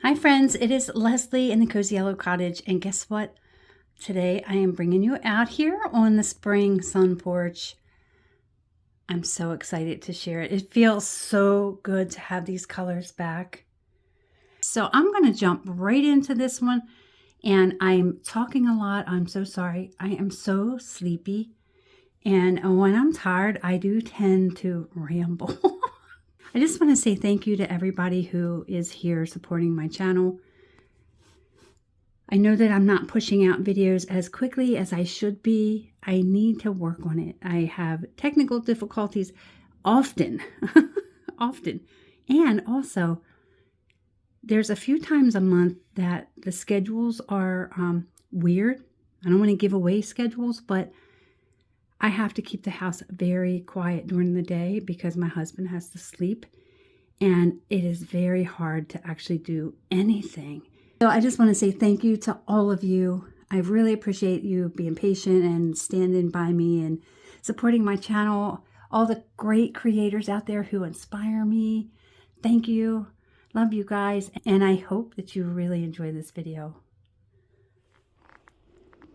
Hi friends, it is Leslie in the Cozy Yellow Cottage, and guess what? Today I am bringing you out here on the spring sun porch. I'm so excited to share it. It feels so good to have these colors back. So I'm going to jump right into this one, and I'm talking a lot. I'm so sorry. I am so sleepy, and when I'm tired, I do tend to ramble. I just want to say thank you to everybody who is here supporting my channel. I know that I'm not pushing out videos as quickly as I should be. I need to work on it. I have technical difficulties often, often. And also, there's a few times a month that the schedules are weird. I don't want to give away schedules, but I have to keep the house very quiet during the day because my husband has to sleep. And it is very hard to actually do anything. So I just want to say thank you to all of you. I really appreciate you being patient and standing by me and supporting my channel. All the great creators out there who inspire me. Thank you. Love you guys. And I hope that you really enjoy this video.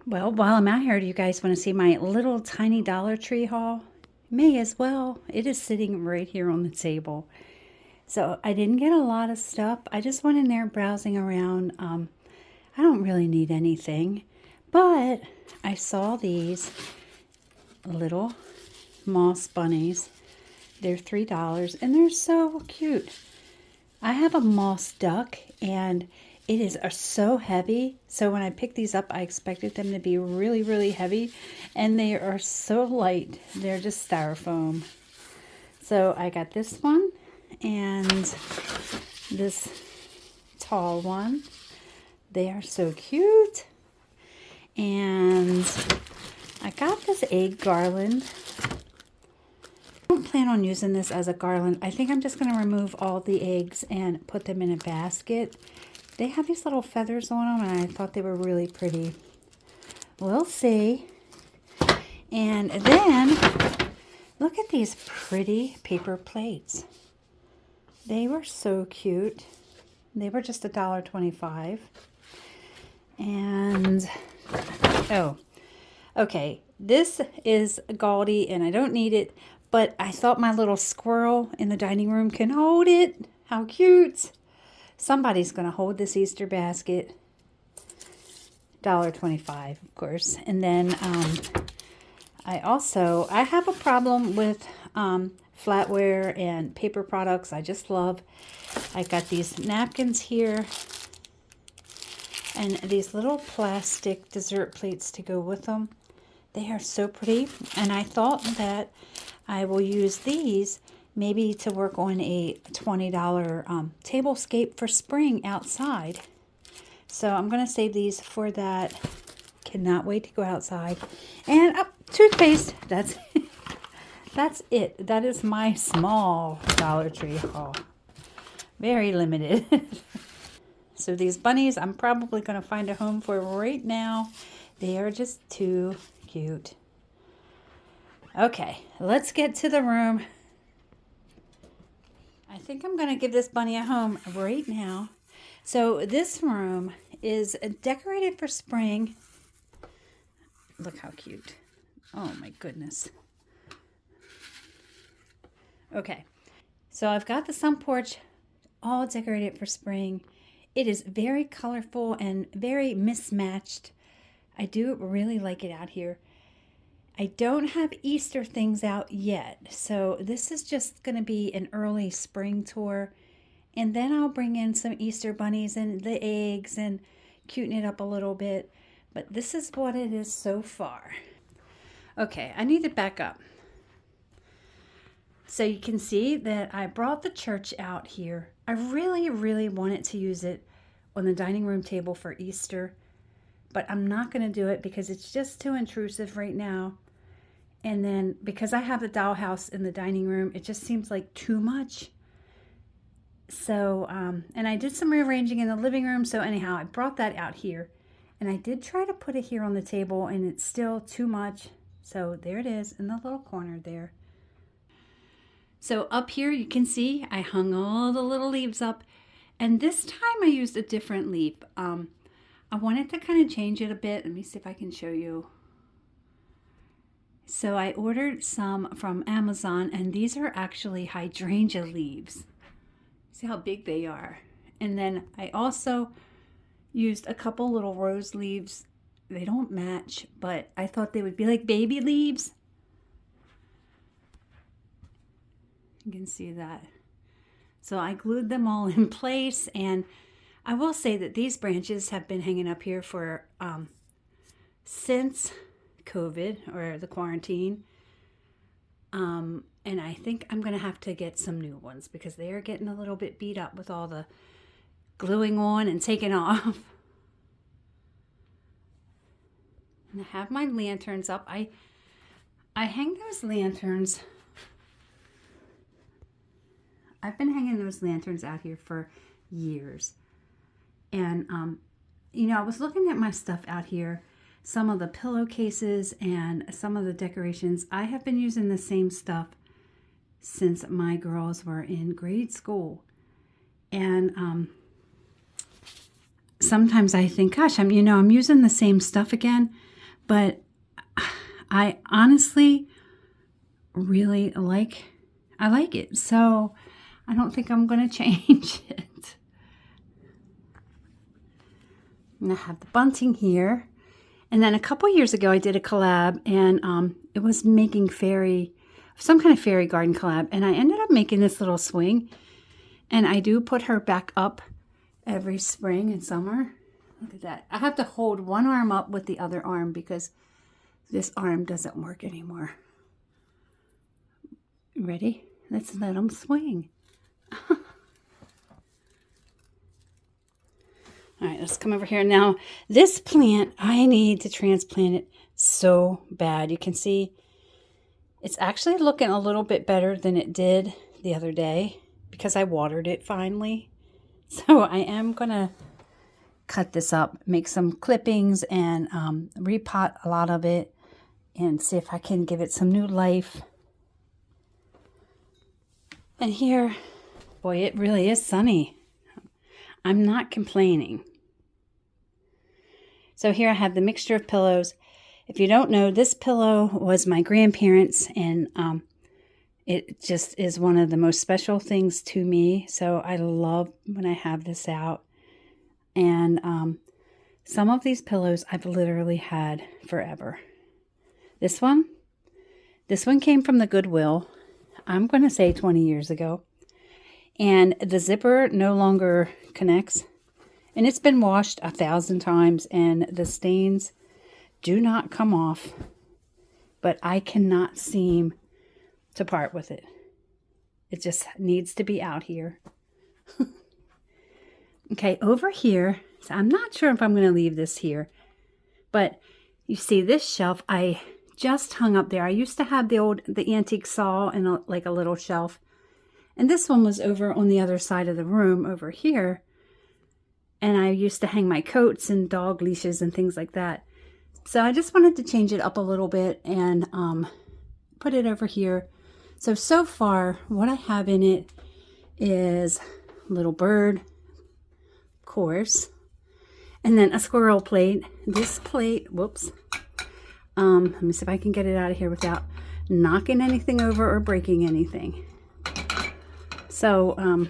Well, while I'm out here, do you guys want to see my little tiny Dollar Tree haul? May as well. It is sitting right here on the table. So I didn't get a lot of stuff. I just went in there browsing around. I don't really need anything, but I saw these little moss bunnies. They're $3 and they're so cute. I have a moss duck and it is so heavy. So when I picked these up, I expected them to be really, really heavy, and they are so light. They're just styrofoam. So I got this one and this tall one. They are so cute. And I got this egg garland. I don't plan on using this as a garland. I think I'm just going to remove all the eggs and put them in a basket. They have these little feathers on them, and I thought they were really pretty. We'll see. And then look at these pretty paper plates. They were so cute. They were just $1.25. And, oh, okay. This is gaudy and I don't need it, but I thought my little squirrel in the dining room can hold it. How cute. Somebody's going to hold this Easter basket. $1.25, of course. And then I have a problem with flatware and paper products. I just love. I got these napkins here and these little plastic dessert plates to go with them. They are so pretty, and I thought that I will use these maybe to work on a $20 tablescape for spring outside. So I'm going to save these for that. Cannot wait to go outside. And toothpaste. That's it. That is my small Dollar Tree haul. Very limited. So these bunnies, I'm probably going to find a home for right now. They are just too cute. Okay, let's get to the room. I think I'm going to give this bunny a home right now. So this room is decorated for spring. Look how cute. Oh my goodness. Okay, so I've got the sun porch all decorated for spring. It is very colorful and very mismatched. I do really like it out here. I don't have Easter things out yet, so this is just going to be an early spring tour. And then I'll bring in some Easter bunnies and the eggs and cuten it up a little bit. But this is what it is so far. Okay, I need to back up. So you can see that I brought the church out here. I really, really wanted to use it on the dining room table for Easter, but I'm not going to do it because it's just too intrusive right now. And then because I have the dollhouse in the dining room, it just seems like too much. So, and I did some rearranging in the living room. So anyhow, I brought that out here, and I did try to put it here on the table, and it's still too much. So there it is in the little corner there. So up here you can see I hung all the little leaves up, And this time I used a different leaf. I wanted to kind of change it a bit. Let me see if I can show you. So I ordered some from Amazon, and these are actually hydrangea leaves. See how big they are. And then I also used a couple little rose leaves. They don't match, but I thought they would be like baby leaves. You can see that. So I glued them all in place, and I will say that these branches have been hanging up here for since COVID or the quarantine. And I think I'm going to have to get some new ones because they are getting a little bit beat up with all the gluing on and taking off. And I have my lanterns up. I hang those lanterns. I've been hanging those lanterns out here for years. And, you know, I was looking at my stuff out here, some of the pillowcases and some of the decorations. I have been using the same stuff since my girls were in grade school. And sometimes I think, gosh, I'm using the same stuff again. But I honestly really like it. So I don't think I'm going to change it. And I have the bunting here. And then a couple years ago, I did a collab, and it was making some kind of fairy garden collab. And I ended up making this little swing. And I do put her back up every spring and summer. Look at that. I have to hold one arm up with the other arm because this arm doesn't work anymore. Ready? Let's let them swing. All right, let's come over here. Now, this plant, I need to transplant it so bad. You can see it's actually looking a little bit better than it did the other day because I watered it finally. So I am going to cut this up, make some clippings, and repot a lot of it and see if I can give it some new life. And here, boy, it really is sunny. I'm not complaining. So here I have the mixture of pillows. If you don't know, this pillow was my grandparents', and it just is one of the most special things to me. So I love when I have this out. And some of these pillows I've literally had forever. This one came from the Goodwill. I'm going to say 20 years ago. And the zipper no longer connects. And it's been washed 1,000 times, and the stains do not come off. But I cannot seem to part with it. It just needs to be out here. Okay, over here, so I'm not sure if I'm going to leave this here. But you see this shelf I just hung up there. I used to have the antique saw and like a little shelf. And this one was over on the other side of the room over here. And I used to hang my coats and dog leashes and things like that. So I just wanted to change it up a little bit and put it over here. So far, what I have in it is a little bird, of course, and then a squirrel plate. This plate, whoops. Let me see if I can get it out of here without knocking anything over or breaking anything. So,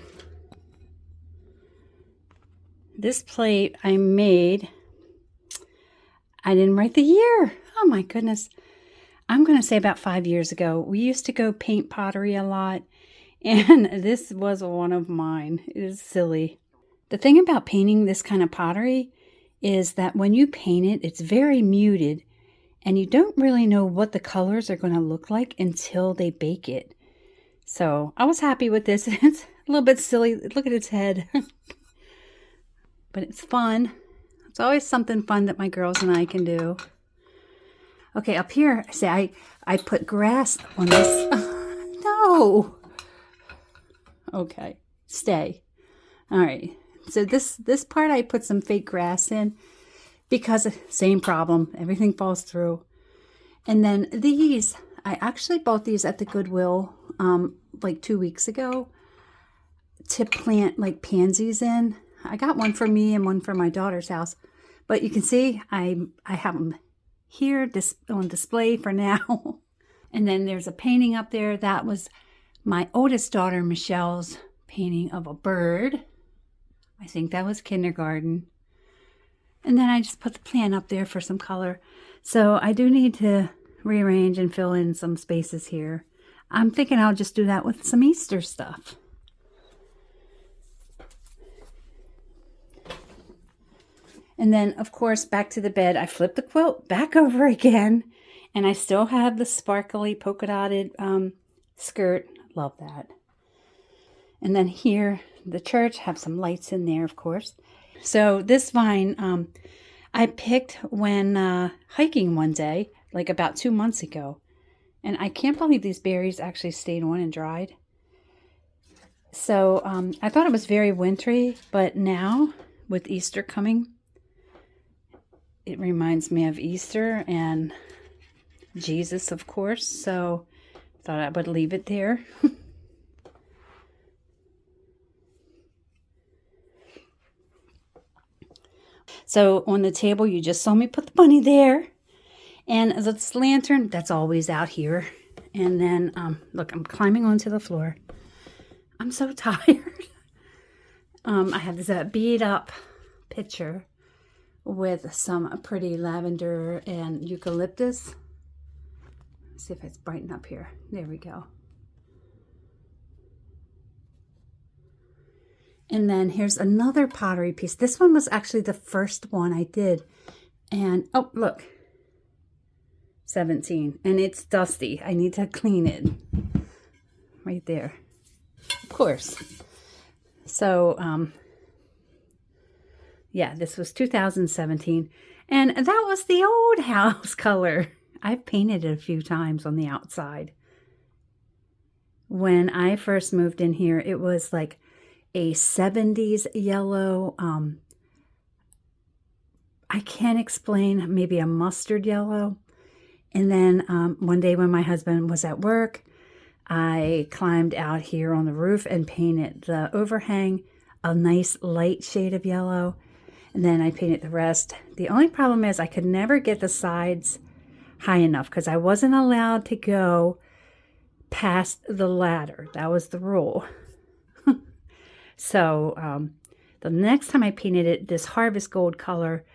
this plate I made, I didn't write the year. Oh my goodness. I'm going to say about 5 years ago. We used to go paint pottery a lot, and this was one of mine. It is silly. The thing about painting this kind of pottery is that when you paint it, it's very muted, and you don't really know what the colors are going to look like until they bake it. So I was happy with this. It's a little bit silly. Look at its head. But it's fun. It's always something fun that my girls and I can do. Okay, up here, say I put grass on this. No. Okay, stay. All right. So this part I put some fake grass in because same problem. Everything falls through. And then these, I actually bought these at the Goodwill like 2 weeks ago. to plant like pansies in. I got one for me and one for my daughter's house. But you can see I have them here on display for now. And then there's a painting up there. That was my oldest daughter, Michelle's painting of a bird. I think that was kindergarten. And then I just put the plant up there for some color. So I do need to rearrange and fill in some spaces here. I'm thinking I'll just do that with some Easter stuff. And then, of course, back to the bed, I flipped the quilt back over again. And I still have the sparkly polka dotted skirt. Love that. And then here, the church, have some lights in there, of course. So this vine, I picked when hiking one day, like about 2 months ago. And I can't believe these berries actually stayed on and dried. So I thought it was very wintry, but now with Easter coming, it reminds me of Easter and Jesus, of course. So I thought I would leave it there. So on the table, you just saw me put the bunny there. And this lantern, that's always out here. And then, look, I'm climbing onto the floor. I'm so tired. I have this beat up picture with some pretty lavender and eucalyptus. Let's see if it's brightened up here. There we go. And then here's another pottery piece. This one was actually the first one I did. And, oh, look. 17. And it's dusty. I need to clean it. Right there. Of course. So, yeah, this was 2017. And that was the old house color. I've painted it a few times on the outside. When I first moved in here, it was like a 70s yellow, I can't explain, maybe a mustard yellow. And then one day when my husband was at work, I climbed out here on the roof and painted the overhang a nice light shade of yellow. And then I painted the rest. The only problem is I could never get the sides high enough because I wasn't allowed to go past the ladder. That was the rule. So the next time I painted it, this harvest gold color,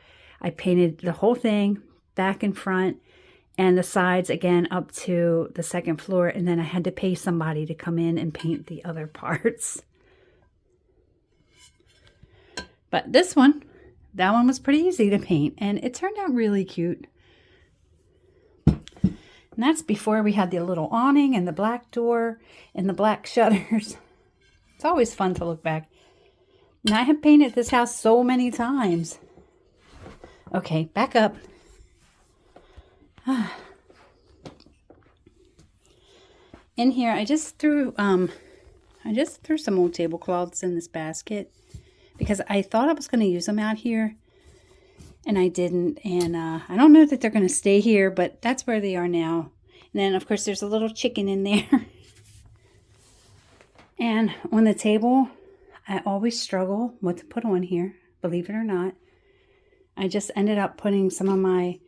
I painted the whole thing back and front and the sides again up to the second floor. And then I had to pay somebody to come in and paint the other parts. But this one, that one was pretty easy to paint and it turned out really cute. And that's before we had the little awning and the black door and the black shutters. It's always fun to look back. And I have painted this house so many times. Okay, back up. In here, I just threw some old tablecloths in this basket because I thought I was going to use them out here, and I didn't. And I don't know that they're going to stay here, but that's where they are now. And then, of course, there's a little chicken in there. And on the table, I always struggle what to put on here, believe it or not. I just ended up putting some of my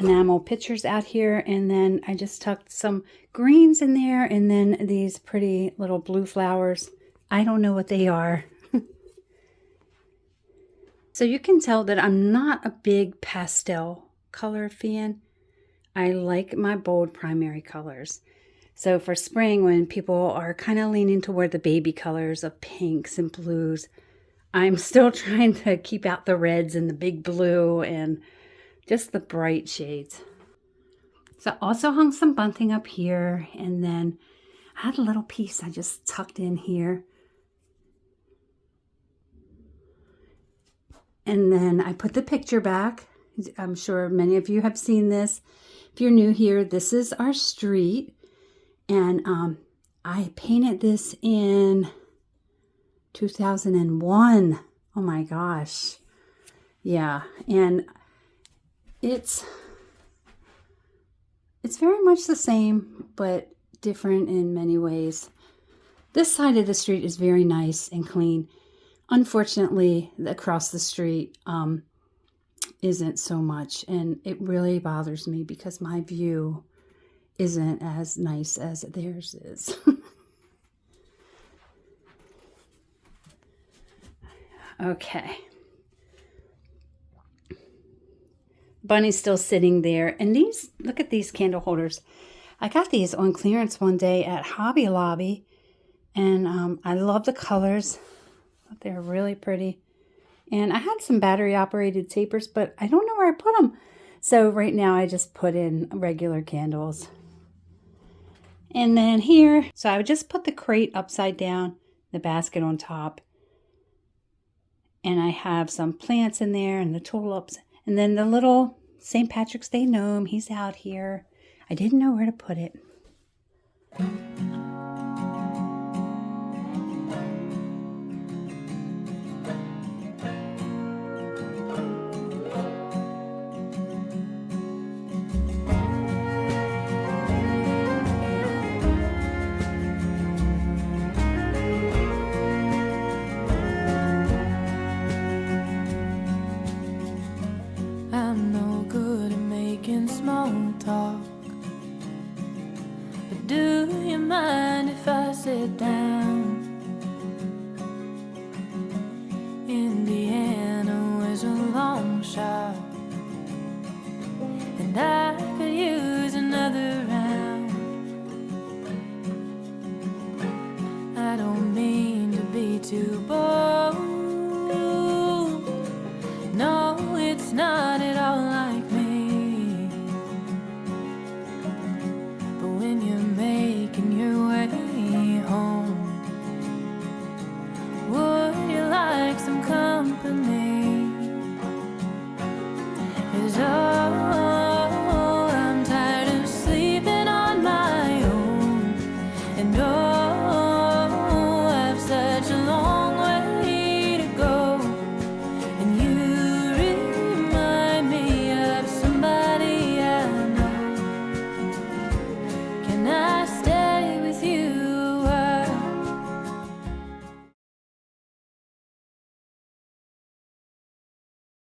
enamel pictures out here, and then I just tucked some greens in there, and then these pretty little blue flowers. I don't know what they are. So you can tell that I'm not a big pastel color fan. I like my bold primary colors. So for spring, when people are kind of leaning toward the baby colors of pinks and blues, I'm still trying to keep out the reds and the big blue and just the bright shades. So I also hung some bunting up here, and then I had a little piece I just tucked in here. And then I put the picture back. I'm sure many of you have seen this. If you're new here, this is our street. And I painted this in 2001. Oh my gosh. Yeah, and it's very much the same, but different in many ways. This side of the street is very nice and clean. Unfortunately, across the street isn't so much, and it really bothers me because my view isn't as nice as theirs is. Okay. Bunny's still sitting there, and these, look at these candle holders. I got these on clearance one day at Hobby Lobby, and I love the colors. They're really pretty. And I had some battery operated tapers, but I don't know where I put them. So right now I just put in regular candles. And then here, so I would just put the crate upside down, the basket on top. And I have some plants in there and the tulips. And then the little St. Patrick's Day gnome, he's out here. I didn't know where to put it. I'm no good at making small talk, but do you mind if I sit down?